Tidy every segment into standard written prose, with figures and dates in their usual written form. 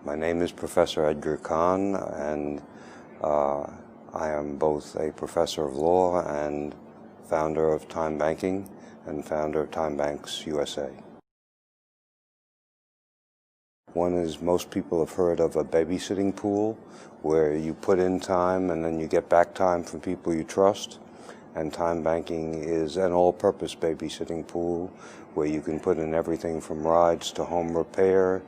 My name is Professor Edgar Cahn, and I am both a professor of law and founder of Timebanking and founder of Timebanks USA. One is, most people have heard of a babysitting pool, where you put in time and then you get back time from people you trust. And Timebanking is an all-purpose babysitting pool where you can put in everything from rides to home repair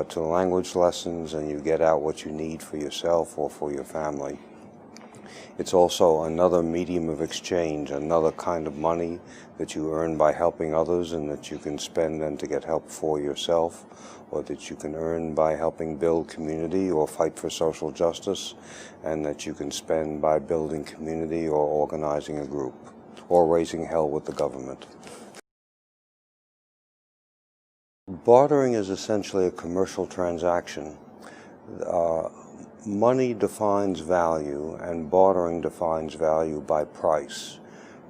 to language lessons, and you get out what you need for yourself or for your family. It's also another medium of exchange, another kind of money that you earn by helping others and that you can spend then to get help for yourself, or that you can earn by helping build community or fight for social justice, and that you can spend by building community or organizing a group or raising hell with the government. Bartering is essentially a commercial transaction. Money defines value, and bartering defines value by price.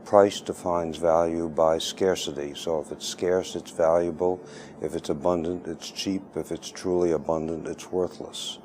Price defines value by scarcity. So if it's scarce, it's valuable. If it's abundant, it's cheap. If it's truly abundant, it's worthless.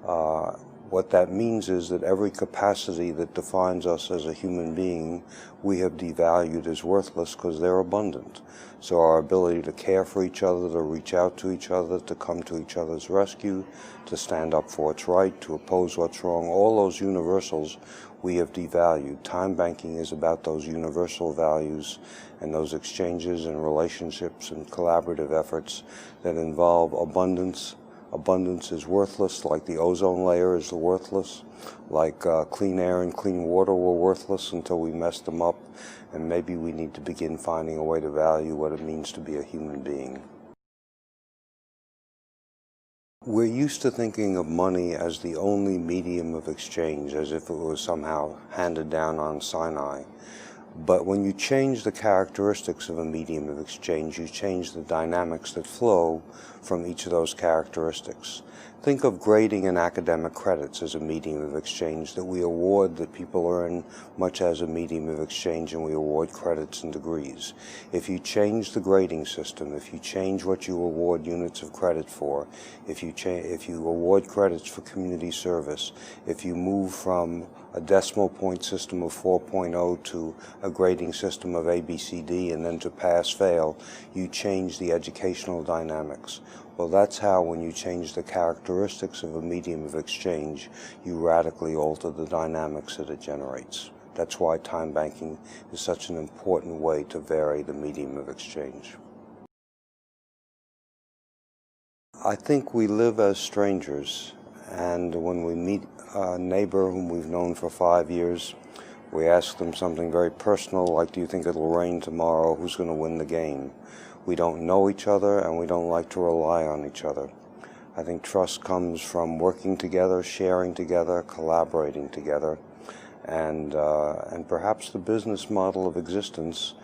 What that means is that every capacity that defines us as a human being, we have devalued as worthless because they're abundant. So our ability to care for each other, to reach out to each other, to come to each other's rescue, to stand up for what's right, to oppose what's wrong, all those universals we have devalued. Timebanking is about those universal values and those exchanges and relationships and collaborative efforts that involve abundance. Abundance is worthless, like the ozone layer is worthless, like clean air and clean water were worthless until we messed them up, and maybe we need to begin finding a way to value what it means to be a human being. We're used to thinking of money as the only medium of exchange, as if it was somehow handed down on Sinai. But when you change the characteristics of a medium of exchange, you change the dynamics that flow from each of those characteristics. Think of grading and academic credits as a medium of exchange that we award, that people earn much as a medium of exchange, and we award credits and degrees. If you change the grading system, if you change what you award units of credit for, if you award credits for community service, if you move from a decimal point system of 4.0 to a grading system of A, B, C, D, and then to pass-fail, you change the educational dynamics. Well, that's how, when you change the characteristics of a medium of exchange, you radically alter the dynamics that it generates. That's why Timebanking is such an important way to vary the medium of exchange. I think we live as strangers, and when we meet a neighbor whom we've known for 5 years, we ask them something very personal, like, do you think it'll rain tomorrow? Who's going to win the game? We don't know each other, and we don't like to rely on each other. I think trust comes from working together, sharing together, collaborating together, and perhaps the business model of existence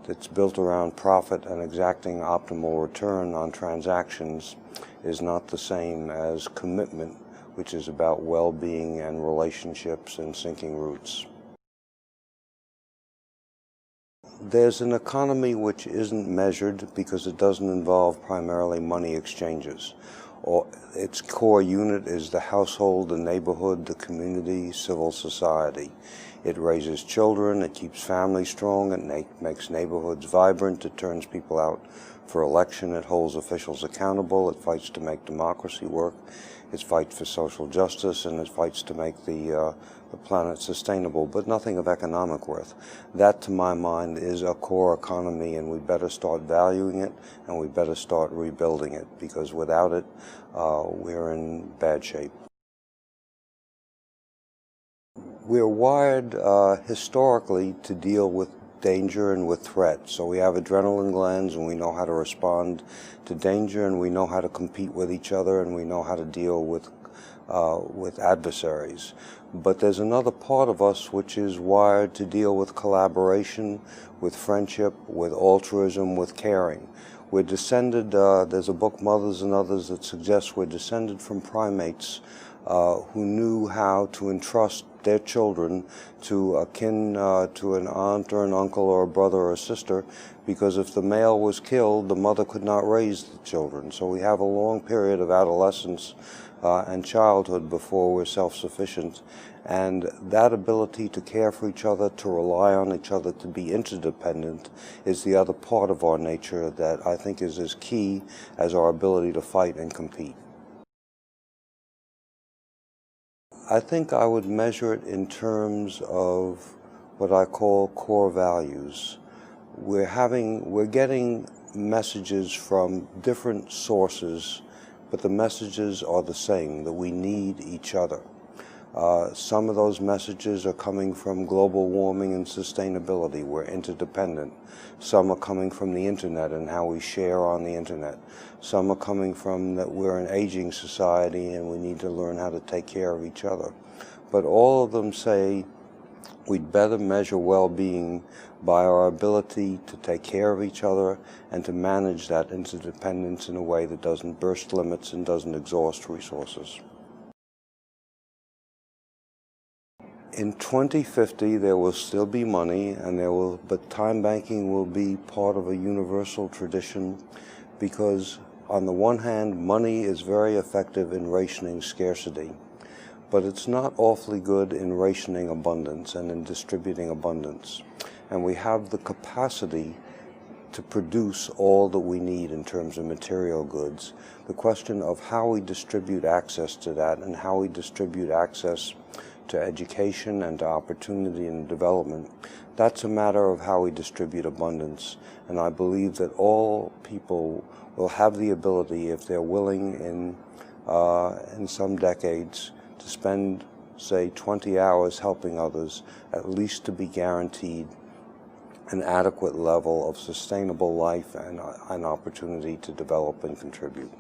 that's built around profit and exacting optimal return on transactions is not the same as commitment, which is about well-being and relationships and sinking roots. There's an economy which isn't measured because it doesn't involve primarily money exchanges. Its core unit is the household, the neighborhood, the community, civil society. It raises children, it keeps families strong, it makes neighborhoods vibrant, it turns people out for election, it holds officials accountable, it fights to make democracy work, it fights for social justice, and it fights to make the planet sustainable, but nothing of economic worth. That, to my mind, is a core economy, and we better start valuing it, and we better start rebuilding it, because without it, we're in bad shape. We're wired historically to deal with danger and with threat. So we have adrenaline glands, and we know how to respond to danger, and we know how to compete with each other, and we know how to deal with adversaries. But there's another part of us which is wired to deal with collaboration, with friendship, with altruism, with caring. We're descended, there's a book, Mothers and Others, that suggests we're descended from primates who knew how to entrust their children to to an aunt or an uncle or a brother or a sister, because if the male was killed, the mother could not raise the children. So we have a long period of adolescence and childhood before we're self-sufficient. And that ability to care for each other, to rely on each other, to be interdependent is the other part of our nature that I think is as key as our ability to fight and compete. I think I would measure it in terms of what I call core values. We're getting messages from different sources, but the messages are the same, that we need each other. Some of those messages are coming from global warming and sustainability. We're interdependent. Some are coming from the internet and how we share on the internet. Some are coming from that we're an aging society and we need to learn how to take care of each other. But all of them say we'd better measure well-being by our ability to take care of each other and to manage that interdependence in a way that doesn't burst limits and doesn't exhaust resources. In 2050, there will still be money, but time banking will be part of a universal tradition, because on the one hand, money is very effective in rationing scarcity, but it's not awfully good in rationing abundance and in distributing abundance. And we have the capacity to produce all that we need in terms of material goods. The question of how we distribute access to that and how we distribute access to education and to opportunity and development, that's a matter of how we distribute abundance. And I believe that all people will have the ability, if they're willing in some decades, to spend, say, 20 hours helping others, at least to be guaranteed an adequate level of sustainable life and an opportunity to develop and contribute.